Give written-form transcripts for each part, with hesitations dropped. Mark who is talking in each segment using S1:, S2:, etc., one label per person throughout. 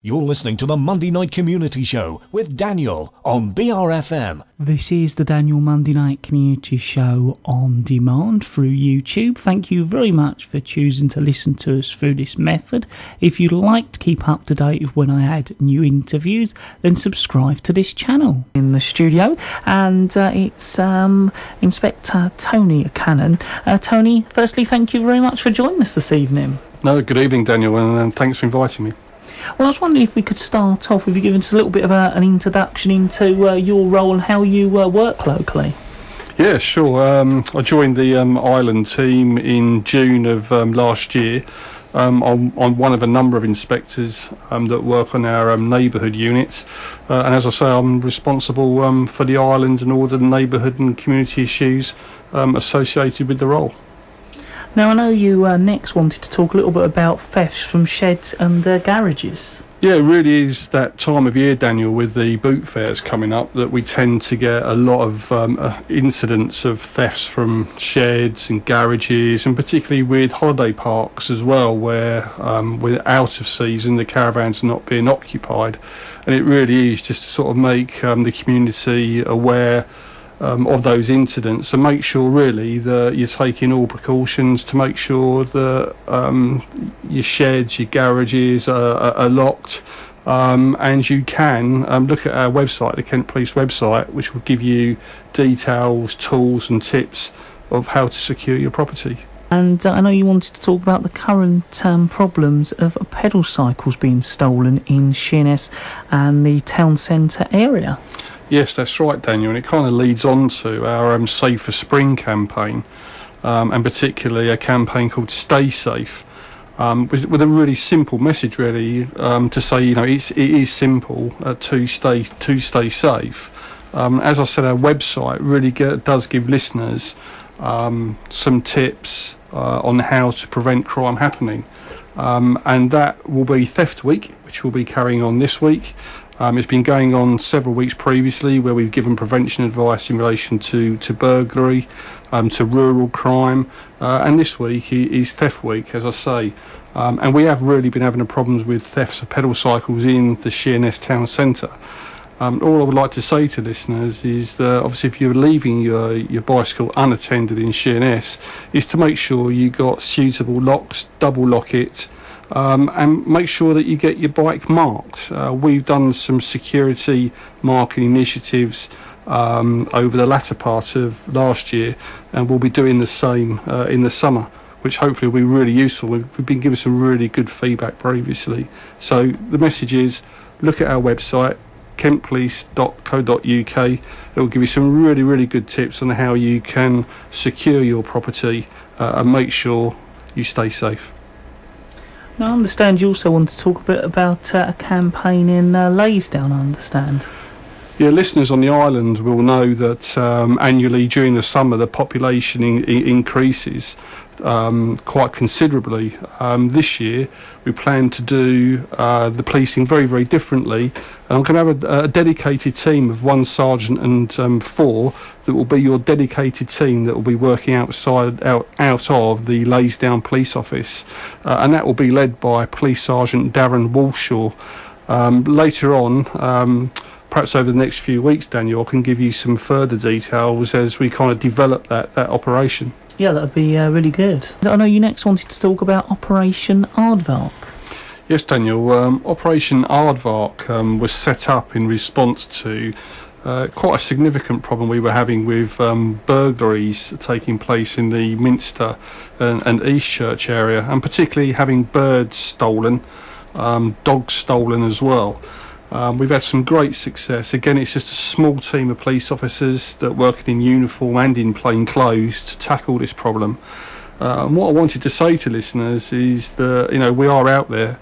S1: You're listening to the Monday Night Community Show with Daniel on BRFM.
S2: This is the Daniel Monday Night Community Show on demand through YouTube. Thank you very much for choosing to listen to us through this method. If you'd like to keep up to date with when I add new interviews, then subscribe to this channel. In the studio, and it's Inspector Tony Cannon. Tony, firstly, thank you very much for joining us this evening.
S3: No, good evening, Daniel, and thanks for inviting me.
S2: Well, I was wondering if we could start off with you giving us a little bit of an introduction into your role and how you work locally.
S3: Yeah, sure. I joined the Island team in June of last year. I'm one of a number of inspectors that work on our neighbourhood units. And as I say, I'm responsible for the island and all the neighbourhood and community issues associated with the role.
S2: Now, I know you next wanted to talk a little bit about thefts from sheds and garages.
S3: Yeah, it really is that time of year, Daniel, with the boot fairs coming up, that we tend to get a lot of incidents of thefts from sheds and garages, and particularly with holiday parks as well, where we're out of season, the caravans are not being occupied. And it really is just to sort of make the community aware of those incidents, and make sure really that you're taking all precautions to make sure that your sheds, your garages are locked, and you can look at our website, the Kent Police website, which will give you details, tools and tips of how to secure your property.
S2: And I know you wanted to talk about the current problems of pedal cycles being stolen in Sheerness and the town centre area.
S3: Yes, that's right, Daniel, and it kind of leads on to our Save for Spring campaign, and particularly a campaign called Stay Safe, with a really simple message, really, to say, you know, it is simple to stay safe. As I said, our website really does give listeners some tips on how to prevent crime happening, and that will be Theft Week, which will be carrying on this week. It's been going on several weeks previously, where we've given prevention advice in relation to burglary, to rural crime, and this week is Theft Week, as I say. And we have really been having problems with thefts of pedal cycles in the Sheerness town centre. All I would like to say to listeners is that obviously if you're leaving your bicycle unattended in Sheerness, is to make sure you got suitable locks, double lock it, and make sure that you get your bike marked. We've done some security marking initiatives over the latter part of last year, and we'll be doing the same in the summer, which hopefully will be really useful. We've been given some really good feedback previously. So the message is, look at our website, kentpolice.co.uk. It will give you some really, really good tips on how you can secure your property and make sure you stay safe.
S2: Now, I understand you also want to talk a bit about a campaign in Laysdown, I understand.
S3: Yeah, listeners on the island will know that annually during the summer the population increases quite considerably. This year we plan to do the policing very, very differently, and I'm going to have a dedicated team of 1 sergeant and 4 that will be your dedicated team that will be working out of the Laysdown Police Office, and that will be led by Police Sergeant Darren Walshaw. Later on, perhaps over the next few weeks, Daniel, I can give you some further details as we kind of develop that operation.
S2: Yeah, that would be really good. I know you next wanted to talk about Operation Aardvark.
S3: Yes, Daniel. Operation Aardvark was set up in response to quite a significant problem we were having with burglaries taking place in the Minster and Eastchurch area, and particularly having birds stolen, dogs stolen as well. We've had some great success. Again, it's just a small team of police officers that work in uniform and in plain clothes to tackle this problem. And what I wanted to say to listeners is that, you know, we are out there.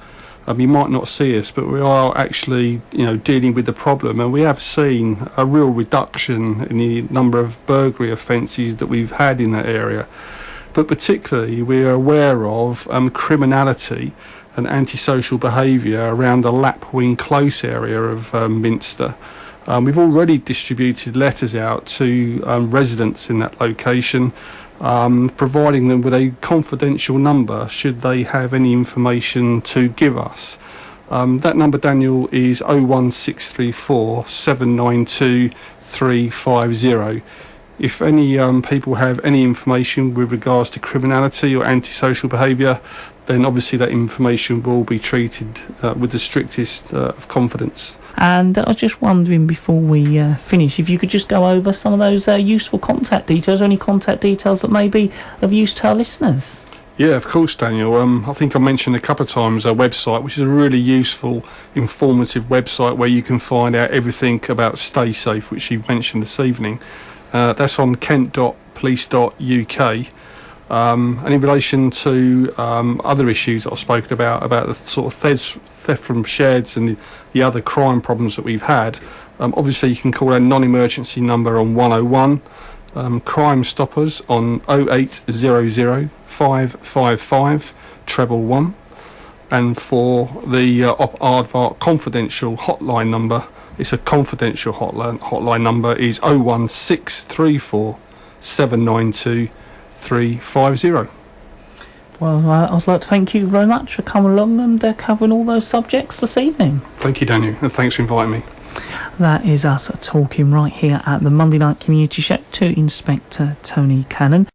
S3: You might not see us, but we are actually, you know, dealing with the problem, and we have seen a real reduction in the number of burglary offences that we've had in that area. But particularly, we are aware of criminality and antisocial behaviour around the Lapwing Close area of Minster. We've already distributed letters out to residents in that location, providing them with a confidential number should they have any information to give us. That number, Daniel, is 01634 792 350. If any people have any information with regards to criminality or antisocial behaviour, then obviously that information will be treated with the strictest of confidence.
S2: And I was just wondering, before we finish, if you could just go over some of those useful contact details, or any contact details that may be of use to our listeners.
S3: Yeah, of course, Daniel. I think I mentioned a couple of times our website, which is a really useful, informative website where you can find out everything about Stay Safe, which you mentioned this evening. That's on kent.police.uk. And in relation to other issues that I've spoken about the sort of theft from sheds and the other crime problems that we've had, obviously you can call our non-emergency number on 101, Crime Stoppers on 0800 555 111, and for the Aardvark confidential hotline number, it's a confidential hotline number, is 01634 792 350.
S2: Well, I'd like to thank you very much for coming along and covering all those subjects this evening.
S3: Thank you, Daniel, and thanks for inviting me.
S2: That is us talking right here at the Monday Night Community Show to Inspector Tony Cannon.